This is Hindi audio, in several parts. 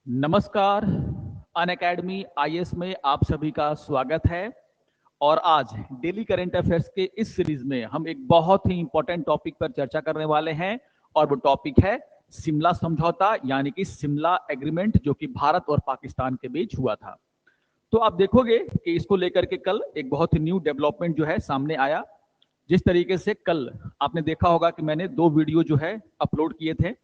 नमस्कार। अनअकैडमी आईएएस में आप सभी का स्वागत है। और आज डेली करंट अफेयर्स के इस सीरीज में हम एक बहुत ही इंपॉर्टेंट टॉपिक पर चर्चा करने वाले हैं और वो टॉपिक है शिमला समझौता यानी कि शिमला एग्रीमेंट, जो कि भारत और पाकिस्तान के बीच हुआ था। तो आप देखोगे कि इसको लेकर के कल एक बहुत ही न्यू डेवलपमेंट जो है सामने आया। जिस तरीके से कल आपने देखा होगा कि मैंने 2 वीडियो जो है अपलोड किए थे,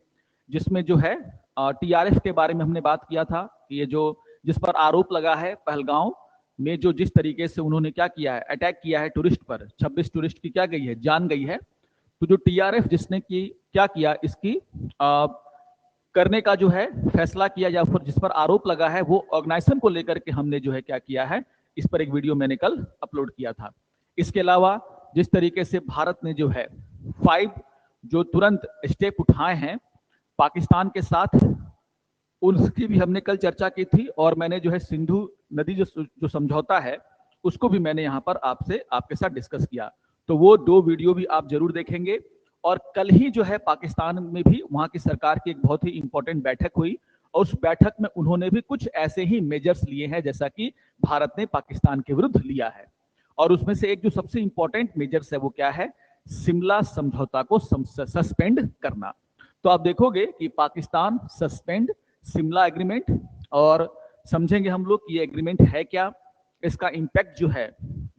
जिसमें जो है टीआरएफ के बारे में हमने बात किया था कि ये जो जिस पर आरोप लगा है पहलगांव में, जो जिस तरीके से उन्होंने क्या किया है, अटैक किया है टूरिस्ट पर, 26 टूरिस्ट की क्या गई है, जान गई है। तो जो टीआरएफ जिसने की क्या किया, इसकी करने का जो है फैसला किया, या फिर जिस पर आरोप लगा है, वो ऑर्गेनाइजेशन को लेकर के हमने जो है क्या किया है, इस पर एक वीडियो मैंने कल अपलोड किया था। इसके अलावा जिस तरीके से भारत ने जो है 5 जो तुरंत स्टेप उठाए हैं पाकिस्तान के साथ, उसकी भी हमने कल चर्चा की थी। और मैंने जो है सिंधु नदी जो समझौता है, उसको भी मैंने यहाँ पर आपके साथ डिस्कस किया। तो वो 2 वीडियो भी आप जरूर देखेंगे। और कल ही जो है पाकिस्तान में भी वहाँ की सरकार की एक बहुत ही इंपॉर्टेंट बैठक हुई, और उस बैठक में उन्होंने भी कुछ ऐसे ही मेजर्स लिए हैं जैसा कि भारत ने पाकिस्तान के विरुद्ध लिया है। और उसमें से एक जो सबसे इंपॉर्टेंट मेजर्स है वो क्या है, शिमला समझौता को सस्पेंड करना। तो आप देखोगे कि पाकिस्तान सस्पेंड शिमला एग्रीमेंट, और समझेंगे हम लोग कि ये एग्रीमेंट है क्या, इसका इंपैक्ट जो है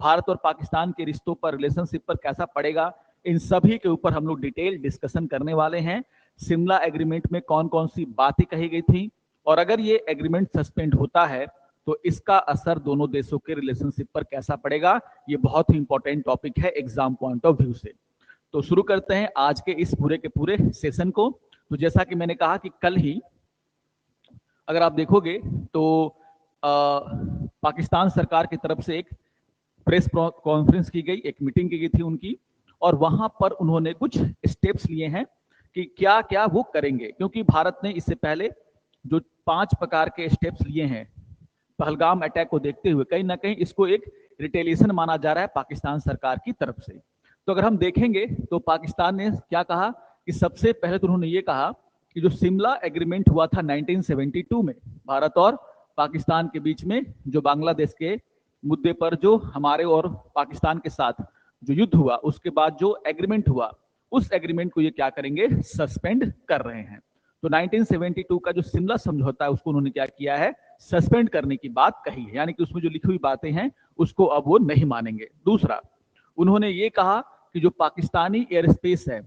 भारत और पाकिस्तान के रिश्तों पर, रिलेशनशिप पर कैसा पड़ेगा, इन सभी के ऊपर हम लोग डिटेल डिस्कशन करने वाले हैं। शिमला एग्रीमेंट में कौन कौन सी बातें कही गई थी, और अगर ये एग्रीमेंट सस्पेंड होता है तो इसका असर दोनों देशों के रिलेशनशिप पर कैसा पड़ेगा। ये बहुत ही इंपॉर्टेंट टॉपिक है एग्जाम पॉइंट ऑफ व्यू से। तो शुरू करते हैं आज के इस पूरे के पूरे सेशन को। तो जैसा कि मैंने कहा कि कल ही अगर आप देखोगे तो पाकिस्तान सरकार की तरफ से एक प्रेस कॉन्फ्रेंस की गई, एक मीटिंग की गई थी उनकी, और वहां पर उन्होंने कुछ स्टेप्स लिए हैं कि क्या क्या वो करेंगे। क्योंकि भारत ने इससे पहले जो 5 प्रकार के स्टेप्स लिए हैं पहलगाम अटैक को देखते हुए, कहीं ना कहीं इसको एक रिटेलिएशन माना जा रहा है पाकिस्तान सरकार की तरफ से। तो अगर हम देखेंगे तो पाकिस्तान ने क्या कहा कि सबसे पहले तो उन्होंने ये कहा कि जो शिमला एग्रीमेंट हुआ था 1972 में भारत और पाकिस्तान के बीच में, जो बांग्लादेश के मुद्दे पर जो हमारे और पाकिस्तान के साथ जो युद्ध हुआ, उसके बाद जो एग्रीमेंट हुआ, उस एग्रीमेंट को ये क्या करेंगे, सस्पेंड कर रहे हैं। तो 1972 का जो शिमला समझौता है उसको उन्होंने क्या किया है, सस्पेंड करने की बात कही है, यानी कि उसमें जो लिखी हुई बातें हैं उसको अब वो नहीं मानेंगे। दूसरा, उन्होंने ये कहा कि जो पाकिस्तानी एयर स्पेस है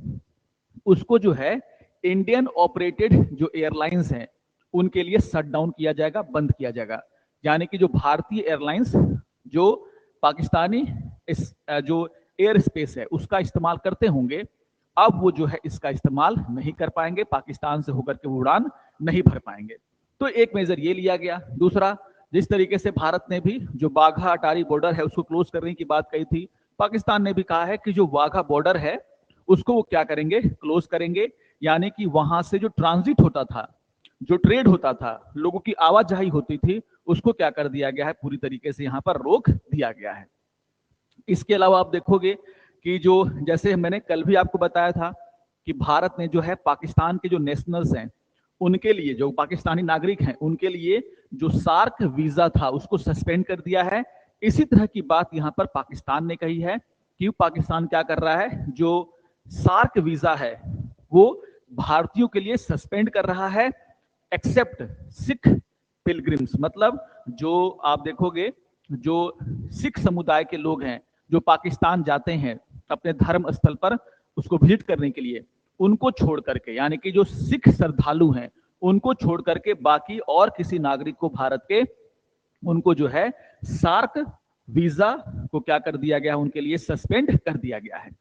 उसको जो है इंडियन ऑपरेटेड जो एयरलाइंस हैं उनके लिए शट डाउन किया जाएगा, बंद किया जाएगा। यानी कि जो भारतीय एयरलाइंस जो पाकिस्तानी जो एयर स्पेस है उसका इस्तेमाल करते होंगे, अब वो जो है इसका इस्तेमाल नहीं कर पाएंगे, पाकिस्तान से होकर के वो उड़ान नहीं भर पाएंगे। तो एक मेजर ये लिया गया। दूसरा, जिस तरीके से भारत ने भी जो वाघा अटारी बॉर्डर है उसको क्लोज करने की बात कही थी, पाकिस्तान ने भी कहा है कि जो वाघा बॉर्डर है उसको वो क्या करेंगे, क्लोज करेंगे। यानी कि वहां से जो ट्रांजिट होता था, जो ट्रेड होता था, लोगों की आवाजाही होती थी, उसको क्या कर दिया गया है, पूरी तरीके से यहां पर रोक दिया गया है। इसके अलावा आप देखोगे कि जो जैसे मैंने कल भी आपको बताया था कि भारत ने जो है पाकिस्तान के जो नेशनल्स हैं उनके लिए, जो पाकिस्तानी नागरिक हैं उनके लिए जो सार्क वीजा था उसको सस्पेंड कर दिया है। इसी तरह की बात यहां पर पाकिस्तान ने कही है कि पाकिस्तान क्या कर रहा है, जो सार्क वीजा है वो भारतीयों के लिए सस्पेंड कर रहा है, एक्सेप्ट सिख पिलग्रिम्स। मतलब जो आप देखोगे जो सिख समुदाय के लोग हैं जो पाकिस्तान जाते हैं अपने धर्म स्थल पर उसको विजिट करने के लिए, उनको छोड़ करके, यानी कि जो सिख श्रद्धालु हैं उनको छोड़ करके बाकी और किसी नागरिक को भारत के, उनको जो है सार्क वीजा को क्या कर दिया गया, उनके लिए सस्पेंड कर दिया गया है।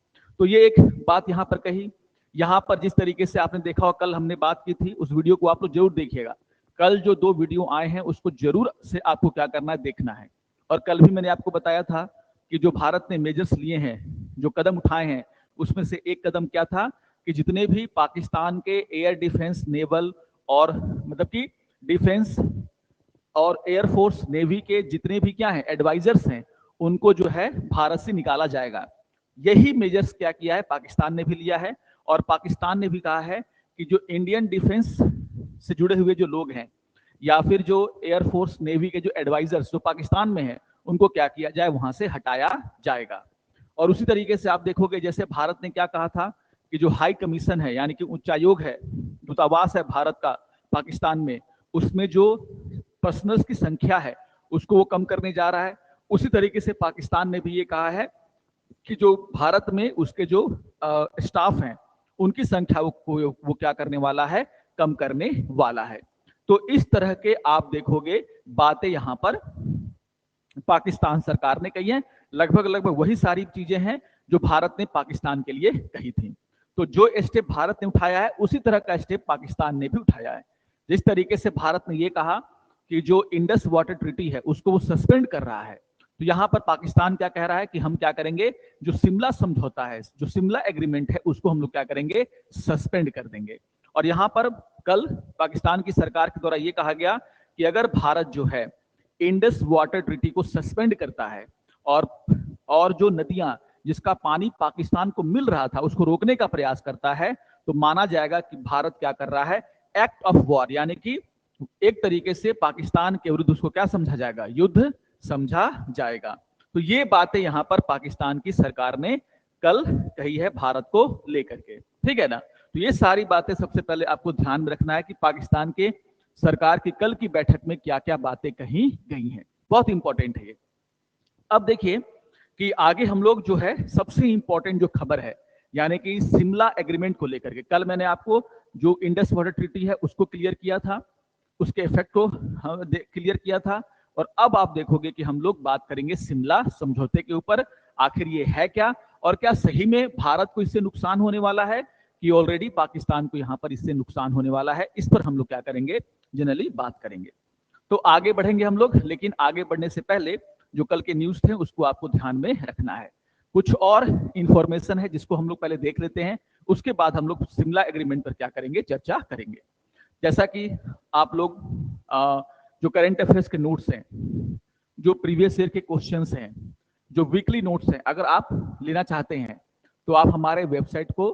तो ये एक बात यहां पर कही। यहां पर जिस तरीके से आपने देखा हो, कल हमने बात की थी, उस वीडियो को आप लोग जरूर देखिएगा। कल जो 2 वीडियो आए हैं उसको जरूर से आपको क्या करना है, देखना है। और कल भी मैंने आपको बताया था कि जो भारत ने मेजर्स लिए हैं, जो कदम उठाए हैं, उसमें से एक कदम क्या था कि जितने भी पाकिस्तान के एयर डिफेंस, नेवल और मतलब कि डिफेंस और एयरफोर्स, नेवी के जितने भी क्या हैं एडवाइजर्स हैं, उनको जो है भारत से निकाला जाएगा। यही मेजर्स क्या किया है, पाकिस्तान ने भी लिया है। और पाकिस्तान ने भी कहा है कि जो इंडियन डिफेंस से जुड़े हुए जो लोग हैं, या फिर जो एयरफोर्स नेवी के जो एडवाइजर्स जो पाकिस्तान में है उनको क्या किया जाए, वहां से हटाया जाएगा। और उसी तरीके से आप देखोगे जैसे भारत ने क्या कहा था कि जो हाई कमीशन है यानी कि उच्चायोग है, दूतावास है भारत का पाकिस्तान में, उसमें जो पर्सनल्स की संख्या है उसको वो कम करने जा रहा है। उसी तरीके से पाकिस्तान ने भी ये कहा है कि जो भारत में उसके जो स्टाफ हैं उनकी संख्या वो क्या करने वाला है, कम करने वाला है। तो इस तरह के आप देखोगे बातें यहां पर पाकिस्तान सरकार ने कही है, लगभग लगभग वही सारी चीजें हैं जो भारत ने पाकिस्तान के लिए कही थी। तो जो स्टेप भारत ने उठाया है उसी तरह का स्टेप पाकिस्तान ने भी उठाया है। जिस तरीके से भारत ने यह कहा कि जो इंडस वाटर ट्रीटी है उसको वो सस्पेंड कर रहा है, तो यहां पर पाकिस्तान क्या कह रहा है कि हम क्या करेंगे, जो शिमला समझौता है, जो शिमला एग्रीमेंट है, उसको हम लोग क्या करेंगे, सस्पेंड कर देंगे। और यहां पर कल पाकिस्तान की सरकार के द्वारा यह कहा गया कि अगर भारत जो है इंडस वाटर ट्रीटी को सस्पेंड करता है और जो नदियां जिसका पानी पाकिस्तान को मिल रहा था उसको रोकने का प्रयास करता है, तो माना जाएगा कि भारत क्या कर रहा है, एक्ट ऑफ वॉर, यानी कि एक तरीके से पाकिस्तान के विरुद्ध उसको क्या समझा जाएगा, युद्ध समझा जाएगा। तो ये बातें यहां पर पाकिस्तान की सरकार ने कल कही है भारत को लेकर के, ठीक है ना। तो ये सारी बातें सबसे पहले आपको ध्यान में रखना है कि पाकिस्तान के सरकार की कल की बैठक में क्या क्या बातें कही गई हैं, बहुत इंपॉर्टेंट है ये। अब देखिए कि आगे हम लोग जो है सबसे इंपॉर्टेंट जो खबर है, यानी कि शिमला एग्रीमेंट को लेकर के, कल मैंने आपको जो इंडस वाटर ट्रीटी है उसको क्लियर किया था, उसके इफेक्ट को क्लियर किया था, और अब आप देखोगे कि हम लोग बात करेंगे शिमला समझौते के ऊपर। आखिर ये है क्या, और क्या सही में भारत को इससे नुकसान होने वाला है कि ऑलरेडी पाकिस्तान को यहां पर इससे नुकसान होने वाला है, इस पर हम लोग क्या करेंगे, जनरली बात करेंगे। तो आगे बढ़ेंगे हम लोग, लेकिन आगे बढ़ने से पहले जो कल के न्यूज थे उसको आपको ध्यान में रखना है। कुछ और इंफॉर्मेशन है जिसको हम लोग पहले देख लेते हैं, उसके बाद हम लोग शिमला एग्रीमेंट पर क्या करेंगे, चर्चा करेंगे। जैसा कि आप लोग जो करंट अफेयर्स के नोट्स हैं, जो प्रीवियस ईयर के क्वेश्चंस हैं, जो वीकली नोट्स हैं, अगर आप लेना चाहते हैं तो आप हमारे वेबसाइट को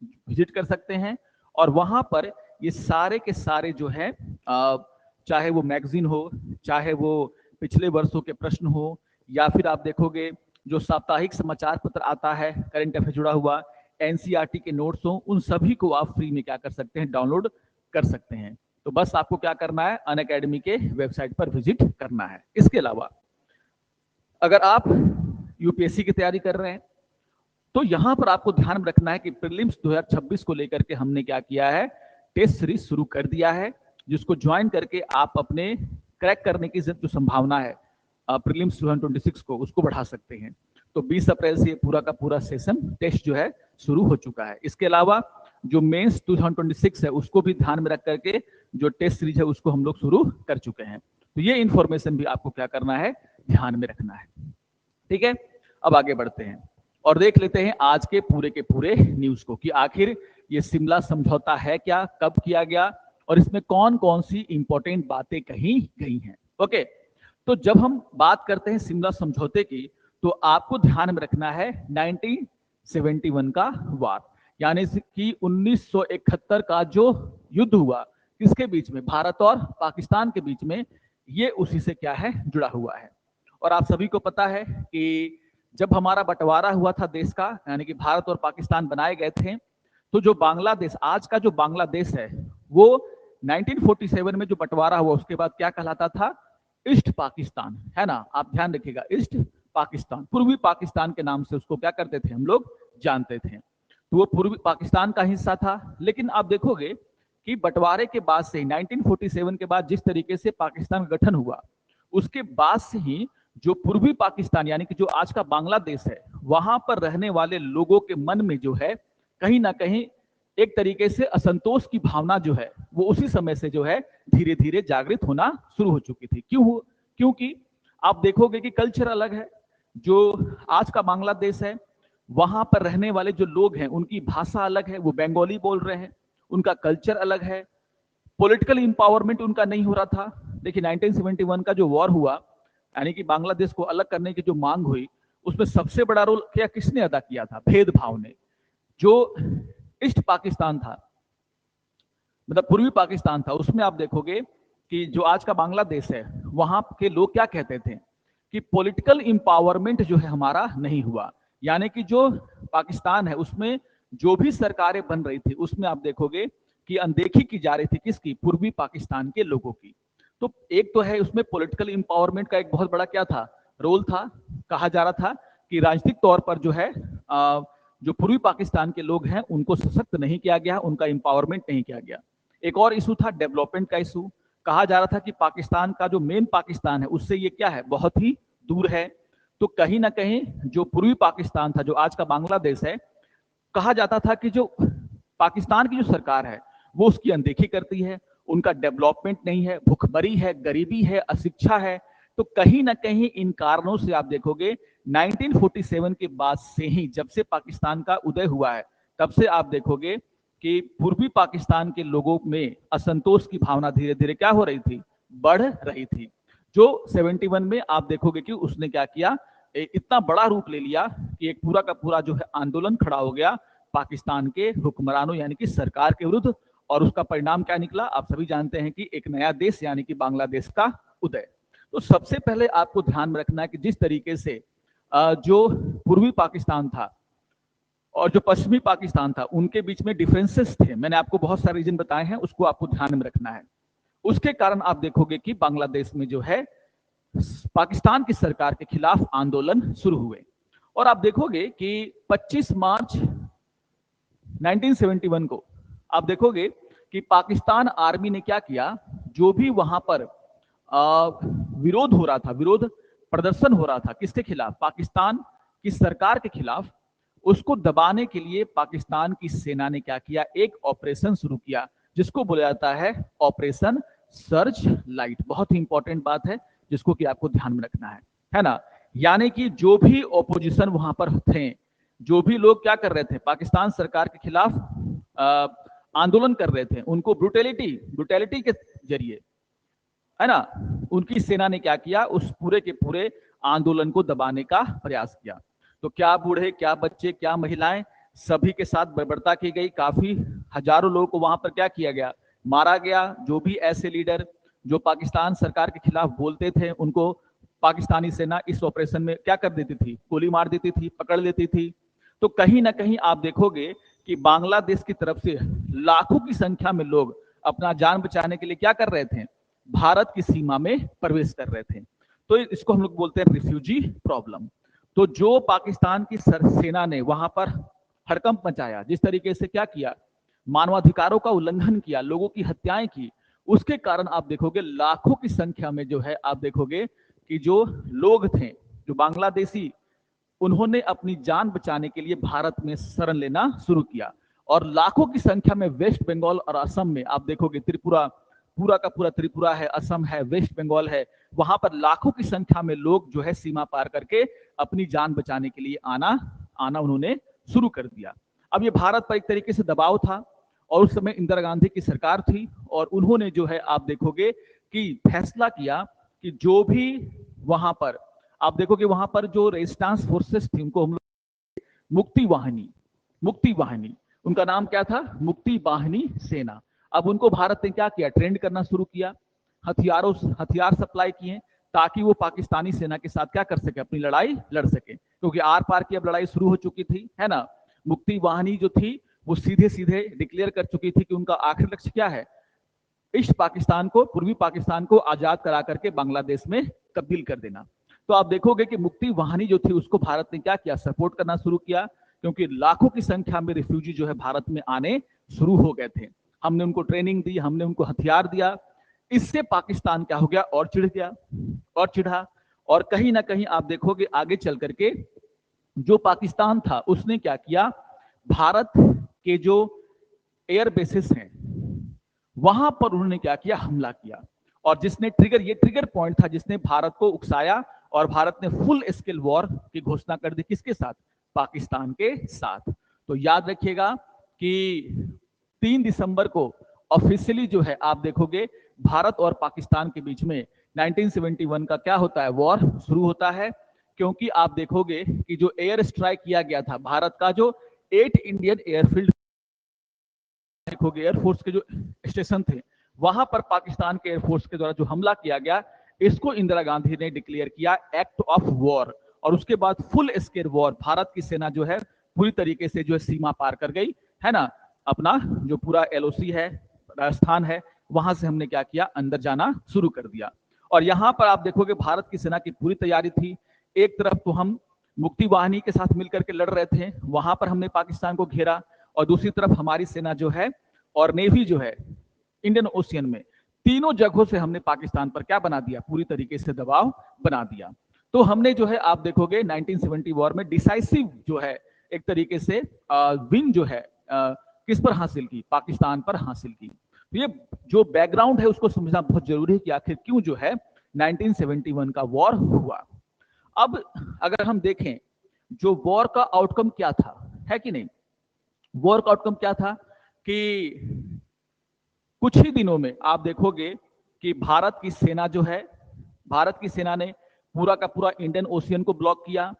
विजिट कर सकते हैं, और वहां पर ये सारे के सारे जो है चाहे वो मैगजीन हो, चाहे वो पिछले वर्षों के प्रश्न हो, या फिर आप देखोगे जो साप्ताहिक समाचार पत्र आता है करंट अफेयर जुड़ा हुआ, एनसीईआरटी के नोट्स हो, उन सभी को आप फ्री में क्या कर सकते हैं, डाउनलोड कर सकते हैं। तो बस आपको क्या करना है, अनअकैडमी के वेबसाइट पर विजिट करना है। इसके अलावा अगर आप यूपीएससी की तैयारी कर रहे हैं तो यहां पर आपको ध्यान में रखना है कि प्रीलिम्स 2026 को लेकर के हमने क्या किया है, टेस्ट सीरीज शुरू कर दिया है, जिसको ज्वाइन करके आप अपने क्रैक करने की जो संभावना है प्रीलिम्स 2026 को, उसको बढ़ा सकते हैं। तो 20 अप्रैल से पूरा का पूरा सेशन टेस्ट जो है शुरू हो चुका है। इसके अलावा जो मेंस 2026 है उसको भी ध्यान में रख करके जो टेस्ट सीरीज है उसको हम लोग शुरू कर चुके हैं। तो ये इंफॉर्मेशन भी आपको क्या करना है, ध्यान में रखना है, ठीक है। अब आगे बढ़ते हैं और देख लेते हैं आज के पूरे न्यूज को कि आखिर ये शिमला समझौता है क्या, कब किया गया, और इसमें कौन कौन सी इंपॉर्टेंट बातें कही गई हैं। ओके, तो जब हम बात करते हैं शिमला समझौते की तो आपको ध्यान में रखना है 1971 का वार, यानी कि 1971 का जो युद्ध हुआ किसके बीच में, भारत और पाकिस्तान के बीच में, ये उसी से क्या है, जुड़ा हुआ है। और आप सभी को पता है कि जब हमारा बंटवारा हुआ था देश का, यानी कि भारत और पाकिस्तान बनाए गए थे, तो जो बांग्लादेश, आज का जो बांग्लादेश है, वो 1947 में जो बंटवारा हुआ उसके बाद क्या कहलाता था, ईस्ट पाकिस्तान, है ना। आप ध्यान रखिएगा, ईस्ट पाकिस्तान, पूर्वी पाकिस्तान के नाम से उसको क्या करते थे हम लोग, जानते थे। तो वो पूर्वी पाकिस्तान का हिस्सा था। लेकिन आप देखोगे कि बंटवारे के बाद से 1947 के बाद जिस तरीके से पाकिस्तान का गठन हुआ, उसके बाद से ही जो पूर्वी पाकिस्तान यानी कि जो आज का बांग्लादेश है, वहां पर रहने वाले लोगों के मन में जो है कहीं ना कहीं एक तरीके से असंतोष की भावना जो है वो उसी समय से जो है धीरे धीरे जागृत होना शुरू हो चुकी थी। क्योंकि आप देखोगे कि कल्चर अलग है। जो आज का बांग्लादेश है, वहां पर रहने वाले जो लोग हैं उनकी भाषा अलग है, वो बंगाली बोल रहे हैं, उनका कल्चर अलग है, पॉलिटिकल इंपावरमेंट उनका नहीं हो रहा था। देखिए 1971 का जो वॉर हुआ, यानी कि बांग्लादेश को अलग करने की जो मांग हुई, उसमें सबसे बड़ा रोल क्या किसने अदा किया था, भेदभाव ने। जो ईस्ट पाकिस्तान था, मतलब पूर्वी पाकिस्तान था, उसमें आप देखोगे कि जो आज का बांग्लादेश है, वहां के लोग क्या कहते थे कि पॉलिटिकल एम्पावरमेंट जो है हमारा नहीं हुआ। यानी कि जो पाकिस्तान है उसमें जो भी सरकारें बन रही थी उसमें आप देखोगे कि अनदेखी की जा रही थी किसकी, पूर्वी पाकिस्तान के लोगों की। तो एक तो है उसमें पॉलिटिकल एम्पावरमेंट का एक बहुत बड़ा क्या था, रोल था। कहा जा रहा था कि राजनीतिक तौर पर जो है जो पूर्वी पाकिस्तान के लोग हैं उनको सशक्त नहीं किया गया, उनका एम्पावरमेंट नहीं किया गया। एक और इशू था डेवलपमेंट का इशू। कहा जा रहा था कि पाकिस्तान का जो मेन पाकिस्तान है उससे ये क्या है, बहुत ही दूर है। तो कहीं ना कहीं जो पूर्वी पाकिस्तान था, जो आज का बांग्लादेश है, कहा जाता था कि जो पाकिस्तान की जो सरकार है वो उसकी अनदेखी करती है, उनका डेवलपमेंट नहीं है, भुखमरी है, गरीबी है, अशिक्षा है। तो कहीं ना कहीं इन कारणों से आप देखोगे 1947 के बाद से ही, जब से पाकिस्तान का उदय हुआ है, तब से आप देखोगे कि पूर्वी पाकिस्तान के लोगों में असंतोष की भावना धीरे धीरे क्या हो रही थी, बढ़ रही थी। जो 71 में आप देखोगे कि उसने क्या किया, इतना बड़ा रूप ले लिया कि एक पूरा का पूरा जो है आंदोलन खड़ा हो गया पाकिस्तान के हुक्मरानों यानी कि सरकार के विरुद्ध। और उसका परिणाम क्या निकला, आप सभी जानते हैं कि एक नया देश यानी कि बांग्लादेश का उदय। तो सबसे पहले आपको ध्यान में रखना है कि जिस तरीके से जो पूर्वी पाकिस्तान था और जो पश्चिमी पाकिस्तान था उनके बीच में डिफरेंसेस थे, मैंने आपको बहुत सारे रीजन बताए हैं, उसको आपको ध्यान में रखना है। उसके कारण आप देखोगे कि बांग्लादेश में जो है पाकिस्तान की सरकार के खिलाफ आंदोलन शुरू हुए। और आप देखोगे कि 25 मार्च 1971 को आप देखोगे कि पाकिस्तान आर्मी ने क्या किया, जो भी वहां पर विरोध हो रहा था, विरोध प्रदर्शन हो रहा था किसके खिलाफ, पाकिस्तान की सरकार के खिलाफ, उसको दबाने के लिए पाकिस्तान की सेना ने क्या किया, एक ऑपरेशन शुरू किया जिसको बोला जाता है ऑपरेशन सर्च लाइट। बहुत ही इंपॉर्टेंट बात है जिसको कि आपको ध्यान में रखना है ना। यानी कि जो भी ऑपोजिशन वहां पर थे, जो भी लोग क्या कर रहे थे, पाकिस्तान सरकार के खिलाफ आंदोलन कर रहे थे, उनको ब्रुटेलिटी के जरिए, है ना, उनकी सेना ने क्या किया, उस पूरे के पूरे आंदोलन को दबाने का प्रयास किया। तो क्या बूढ़े, क्या बच्चे, क्या महिलाएं, सभी के साथ बर्बरता की गई। काफी हजारों लोगों को वहां पर क्या किया गया, मारा गया। जो भी ऐसे लीडर जो पाकिस्तान सरकार के खिलाफ बोलते थे उनको पाकिस्तानी सेना इस ऑपरेशन में क्या कर देती थी, गोली मार देती थी, पकड़ लेती थी। तो कहीं ना कहीं आप देखोगे कि बांग्लादेश की तरफ से लाखों की संख्या में लोग अपना जान बचाने के लिए क्या कर रहे थे, भारत की सीमा में प्रवेश कर रहे थे। तो इसको हम लोग बोलते हैं रिफ्यूजी प्रॉब्लम। तो जो पाकिस्तान की सेना ने वहां पर हड़कंप मचाया, जिस तरीके से क्या किया, मानवाधिकारों का उल्लंघन किया, लोगों की हत्याएं की, उसके कारण आप देखोगे लाखों की संख्या में जो है आप देखोगे कि जो लोग थे, जो बांग्लादेशी, उन्होंने अपनी जान बचाने के लिए भारत में शरण लेना शुरू किया। और लाखों की संख्या में वेस्ट बंगाल और असम में आप देखोगे, त्रिपुरा, पूरा का पूरा त्रिपुरा है, असम है, वेस्ट बंगाल है, वहां पर लाखों की संख्या में लोग जो है सीमा पार करके अपनी जान बचाने के लिए आना उन्होंने शुरू कर दिया। अब ये भारत पर एक तरीके से दबाव था और उस समय इंदिरा गांधी की सरकार थी और उन्होंने जो है आप देखोगे कि फैसला किया कि जो भी वहां पर आप देखोगे वहां पर जो रेजिस्टेंस फोर्सेस थी उनको हम लोग मुक्ति वाहिनी, उनका नाम क्या था, मुक्ति वाहिनी सेना। अब उनको भारत ने क्या किया, ट्रेंड करना शुरू किया, हथियार सप्लाई किए ताकि वो पाकिस्तानी सेना के साथ क्या कर सके, अपनी लड़ाई लड़ सके, क्योंकि आर पार की अब लड़ाई शुरू हो चुकी थी, है ना। मुक्ति वाहिनी जो थी वो सीधे सीधे डिक्लेयर कर चुकी थी कि उनका आखिरी लक्ष्य क्या है, ईस्ट पाकिस्तान को, पूर्वी पाकिस्तान को आजाद करा करके बांग्लादेश में तब्दील कर देना। तो आप देखोगे कि मुक्ति वाहिनी जो थी उसको भारत ने क्या किया, सपोर्ट करना शुरू किया, क्योंकि लाखों की संख्या में रिफ्यूजी जो है भारत में आने शुरू हो गए थे। हमने उनको ट्रेनिंग दी, हमने उनको हथियार दिया। इससे पाकिस्तान क्या हो गया, और चिढ़ गया और चिढ़ा। और कहीं ना कहीं आप देखोगे आगे चल करके जो पाकिस्तान था उसने क्या किया, भारत के जो एयर बेसिस हैं वहां पर उन्होंने क्या किया, हमला किया। और जिसने ये ट्रिगर पॉइंट था जिसने भारत को उकसाया और भारत ने फुल स्केल वॉर की घोषणा कर दी, किसके साथ, पाकिस्तान के साथ। तो याद रखिएगा कि 3 दिसंबर को ऑफिशियली जो है आप देखोगे भारत और पाकिस्तान के बीच में 1971 का क्या होता है, वॉर शुरू होता है। क्योंकि आप देखोगे कि जो एयर स्ट्राइक किया गया था, भारत का जो 8 इंडियन एयरफील्ड देखोगे, एयरफोर्स के जो स्टेशन थे वहां पर पाकिस्तान के एयरफोर्स के द्वारा जो हमला किया गया, इसको इंदिरा गांधी ने डिक्लेयर किया एक्ट ऑफ वॉर। और उसके बाद फुल स्केल वॉर, भारत की सेना जो है पूरी तरीके से जो है सीमा पार कर गई है ना। अपना जो पूरा एलओसी है, राजस्थान है, वहां से हमने क्या किया, अंदर जाना शुरू कर दिया। और यहां पर आप देखोगे भारत की सेना की पूरी तैयारी थी। एक तरफ तो हम मुक्ति वाहिनी के साथ मिलकर के लड़ रहे थे, वहां पर हमने पाकिस्तान को घेरा, और दूसरी तरफ हमारी सेना जो है और नेवी जो है इंडियन ओशियन में, तीनों जगहों से हमने पाकिस्तान पर क्या बना दिया, पूरी तरीके से दबाव बना दिया। तो हमने जो है आप देखोगे 1970 वॉर में डिसाइसिव जो है एक तरीके से विन जो है किस पर हासिल की, पाकिस्तान पर हासिल की। तो ये जो बैकग्राउंड है उसको समझना बहुत जरूरी है कि आखिर क्यों जो है 1971 का वॉर हुआ। अब अगर हम देखें जो वॉर का आउटकम क्या था, है कि नहीं, वॉर का आउटकम क्या था कि कुछ ही दिनों में आप देखोगे कि भारत की सेना जो है, भारत की सेना ने पूरा का पूरा इंडियन ओशियन को ब्लॉक किया।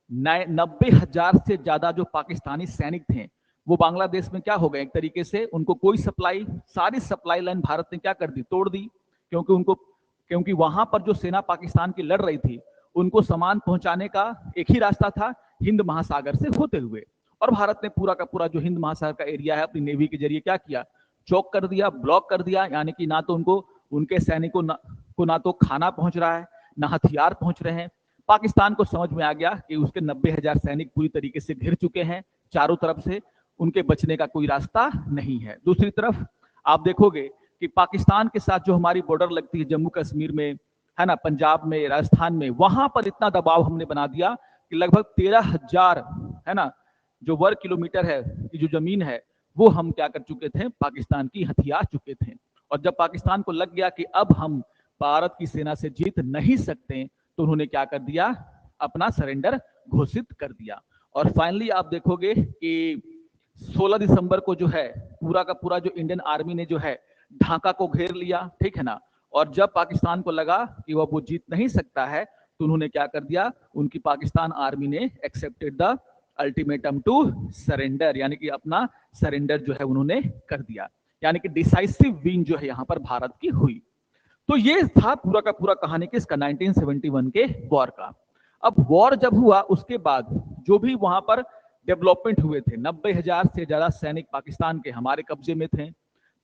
90,000 से ज्यादा जो पाकिस्तानी सैनिक थे वो बांग्लादेश में क्या हो गए, एक तरीके से उनको कोई सप्लाई, सारी सप्लाई लाइन भारत ने क्या कर दी, तोड़ दी। क्योंकि वहां पर जो सेना पाकिस्तान की लड़ रही थी, उनको सामान पहुंचाने का एक ही रास्ता था, हिंद महासागर से होते हुए। और भारत ने पूरा का पूरा जो हिंद महासागर का एरिया है अपनी नेवी के जरिए क्या किया, चौक कर दिया, ब्लॉक कर दिया। यानी कि ना तो उनको, उनके सैनिकों को ना तो खाना पहुंच रहा है, ना हथियार पहुंच रहे हैं। पाकिस्तान को समझ में आ गया कि उसके 90,000 सैनिक पूरी तरीके से घिर चुके हैं चारों तरफ से, उनके बचने का कोई रास्ता नहीं है। दूसरी तरफ आप देखोगे कि पाकिस्तान के साथ जो हमारी बॉर्डर लगती है जम्मू कश्मीर में, है ना, पंजाब में, राजस्थान में, वहां पर इतना दबाव हमने बना दिया कि लगभग 13,000 है ना जो वर्ग किलोमीटर है की जो जमीन है वो हम क्या कर चुके थे, पाकिस्तान की हथियार चुके थे। और जब पाकिस्तान को लग गया कि अब हम भारत की सेना से जीत नहीं सकते, तो उन्होंने क्या कर दिया, अपना सरेंडर घोषित कर दिया। और फाइनली आप देखोगे कि 16 दिसंबर को जो है पूरा का पूरा जो इंडियन आर्मी ने जो है ढाका को घेर लिया, ठीक है ना। और जब पाकिस्तान को लगा कि वो जीत नहीं सकता है, तो उन्होंने क्या कर दिया, उनकी पाकिस्तान आर्मी ने accepted the ultimatum to surrender, यानी कि अपना सरेंडर जो है उन्होंने कर दिया। यानी कि डिसाइसिव विन जो है यहां पर भारत की हुई। तो ये था पूरा का पूरा कहानी किसका, 1971 के वॉर का। अब वॉर जब हुआ उसके बाद जो भी वहां पर डेवलपमेंट हुए थे, 90,000 से ज्यादा सैनिक पाकिस्तान के हमारे कब्जे में थे।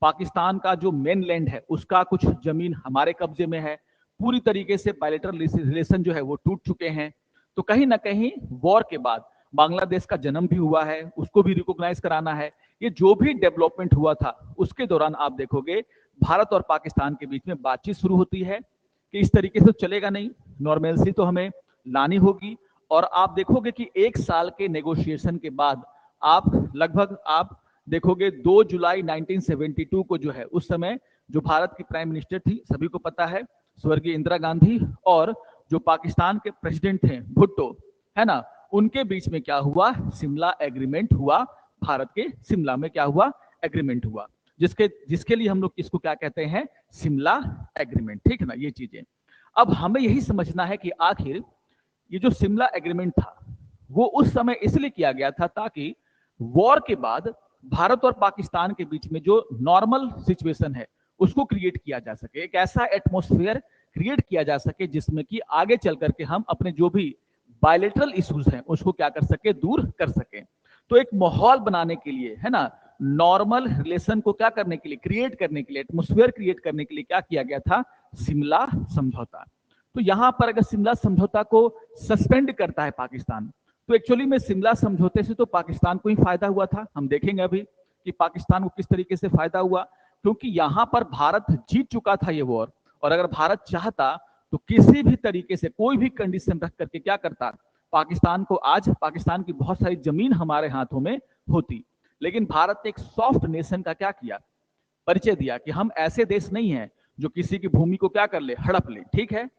पाकिस्तान का जो मेन लैंड है उसका कुछ जमीन हमारे कब्जे में है। पूरी तरीके से बायलैटरल रिलेशन जो है वो टूट चुके हैं। तो कहीं ना कहीं वॉर के बाद बांग्लादेश का जन्म भी हुआ है, उसको भी रिकॉग्नाइज कराना है। ये जो भी डेवलपमेंट हुआ था उसके दौरान आप देखोगे भारत और पाकिस्तान के बीच में बातचीत शुरू होती है कि इस तरीके से चलेगा नहीं, नॉर्मलसी तो हमें लानी होगी। और आप देखोगे कि 1 साल के नेगोशिएशन के बाद आप देखोगे 2 जुलाई 1972 को जो है, उस समय जो भारत की प्राइम मिनिस्टर थी सभी को पता है, स्वर्गीय इंदिरा गांधी, और जो पाकिस्तान के प्रेसिडेंट थे भुट्टो, है ना, उनके बीच में क्या हुआ, शिमला एग्रीमेंट हुआ। भारत के शिमला में क्या हुआ, एग्रीमेंट हुआ, जिसके लिए हम लोग किसको क्या कहते हैं, शिमला एग्रीमेंट, ठीक है ना, ये चीजें। अब हमें यही समझना है कि आखिर ये जो शिमला एग्रीमेंट था वो उस समय इसलिए किया गया था ताकि वॉर के बाद भारत और पाकिस्तान के बीच में जो नॉर्मल सिचुएशन है उसको क्रिएट किया जा सके, एक ऐसा एटमॉस्फेयर क्रिएट किया जा सके जिसमें कि आगे चल करके हम अपने जो भी बायलैटरल इश्यूज हैं उसको क्या कर सके, दूर कर सके। तो एक माहौल बनाने के लिए, है ना, नॉर्मल रिलेशन को क्या करने के लिए, क्रिएट करने के लिए, एटमॉस्फेयर क्रिएट करने के लिए क्या किया गया था, शिमला समझौता। तो यहां पर अगर शिमला समझौता को सस्पेंड करता है पाकिस्तान, तो एक्चुअली में शिमला समझौते से तो पाकिस्तान को ही फायदा हुआ था। हम देखेंगे अभी कि पाकिस्तान को किस तरीके से फायदा हुआ, क्योंकि यहां पर भारत जीत चुका था ये वॉर। और अगर भारत चाहता तो किसी भी तरीके से कोई भी कंडीशन रख करके क्या करता, पाकिस्तान को, आज पाकिस्तान की बहुत सारी जमीन हमारे हाथों में होती। लेकिन भारत ने एक सॉफ्ट नेशन का क्या किया, परिचय दिया कि हम ऐसे देश नहीं है जो किसी की भूमि को क्या कर ले, हड़प ले, ठीक है।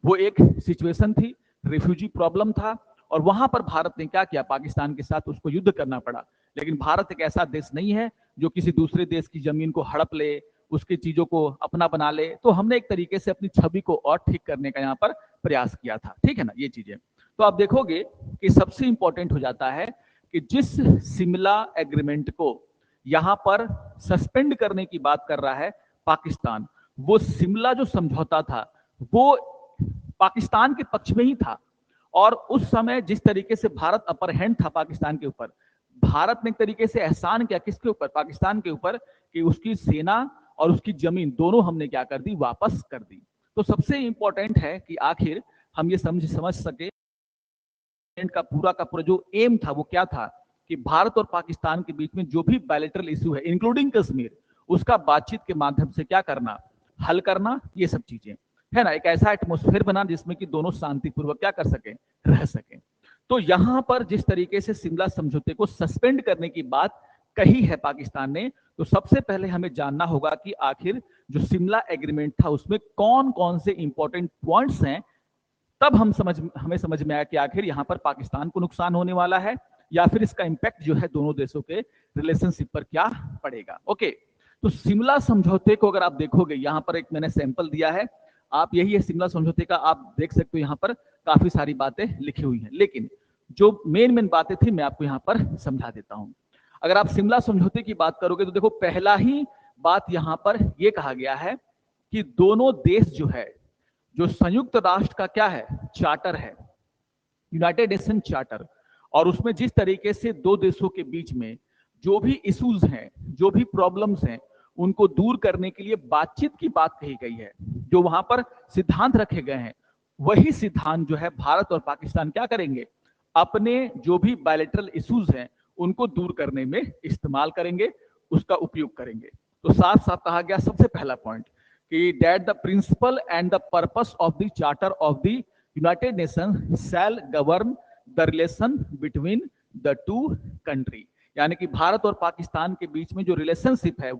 वो एक सिचुएशन थी, रिफ्यूजी प्रॉब्लम था, और वहां पर भारत ने क्या किया, पाकिस्तान के साथ उसको युद्ध करना पड़ा। लेकिन भारत एक ऐसा देश नहीं है जो किसी दूसरे देश की जमीन को हड़प ले, उसकी चीजों को अपना बना ले। तो हमने एक तरीके से अपनी छवि को और ठीक करने का यहाँ पर प्रयास किया था, ठीक है ना, ये चीजें। तो आप देखोगे कि सबसे इंपॉर्टेंट हो जाता है कि जिस शिमला एग्रीमेंट को यहाँ पर सस्पेंड करने की बात कर रहा है पाकिस्तान, वो शिमला जो समझौता था वो पाकिस्तान के पक्ष में ही था। और उस समय जिस तरीके से भारत अपर हैंड था पाकिस्तान के ऊपर, भारत ने एक तरीके से एहसान किया किसके ऊपर, पाकिस्तान के ऊपर, कि उसकी सेना और उसकी जमीन दोनों हमने क्या कर दी, वापस कर दी। तो सबसे इंपॉर्टेंट है कि आखिर हम ये समझ सके का पूरा जो एम था वो क्या था, कि भारत और पाकिस्तान के बीच में जो भी बायलैटरल इशू है इंक्लूडिंग कश्मीर, उसका बातचीत के माध्यम से क्या करना, हल करना, ये सब चीजें है ना, एक ऐसा एटमोस्फेयर बना जिसमें कि दोनों शांतिपूर्वक क्या कर सके, रह सके। तो यहां पर जिस तरीके से शिमला समझौते को सस्पेंड करने की बात कही है पाकिस्तान ने, तो सबसे पहले हमें जानना होगा कि आखिर जो शिमला एग्रीमेंट था उसमें कौन कौन से इंपॉर्टेंट पॉइंट्स हैं। तब हमें समझ में आया कि आखिर यहां पर पाकिस्तान को नुकसान होने वाला है या फिर इसका इंपैक्ट जो है दोनों देशों के रिलेशनशिप पर क्या पड़ेगा। ओके, तो शिमला समझौते को अगर आप देखोगे, यहां पर एक मैंने सैंपल दिया है, आप यही है शिमला समझौते का, आप देख सकते हो यहां पर काफी सारी बातें लिखी हुई हैं, लेकिन जो मेन बातें थी मैं आपको यहां पर समझा देता हूं। अगर आप शिमला समझौते की बात करोगे तो देखो पहला ही बात यहां पर यह कहा गया है कि दोनों देश जो है, जो संयुक्त राष्ट्र का क्या है, चार्टर है, यूनाइटेड नेशन चार्टर, और उसमें जिस तरीके से दो देशों के बीच में जो भी इश्यूज हैं, जो भी प्रॉब्लम्स हैं, उनको दूर करने के लिए बातचीत की बात कही गई है, जो वहां पर सिद्धांत रखे गए हैं, वही सिद्धांत जो है भारत और पाकिस्तान क्या करेंगे, अपने जो भी बायलैटरल इश्यूज हैं उनको दूर करने में इस्तेमाल करेंगे, उसका उपयोग करेंगे। तो साफ साफ कहा गया सबसे पहला पॉइंट कि that the principle and the purpose of the charter of the United Nation shall govern the relation between the two country, यानी कि भारत और पाकिस्तान के बीच में जो रिलेशनशिप है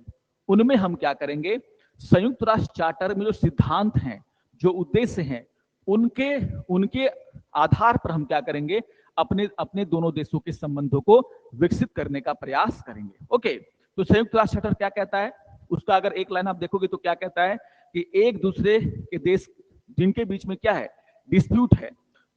उनमें हम क्या करेंगे, संयुक्त राष्ट्र चार्टर में जो सिद्धांत हैं, जो उद्देश्य हैं, उनके उनके आधार पर हम क्या करेंगे, अपने अपने दोनों देशों के संबंधों को विकसित करने का प्रयास करेंगे। ओके, तो संयुक्त राष्ट्र चार्टर क्या कहता है, उसका अगर एक लाइन आप देखोगे तो क्या कहता है कि एक दूसरे के देश जिनके बीच में क्या है, डिस्प्यूट है,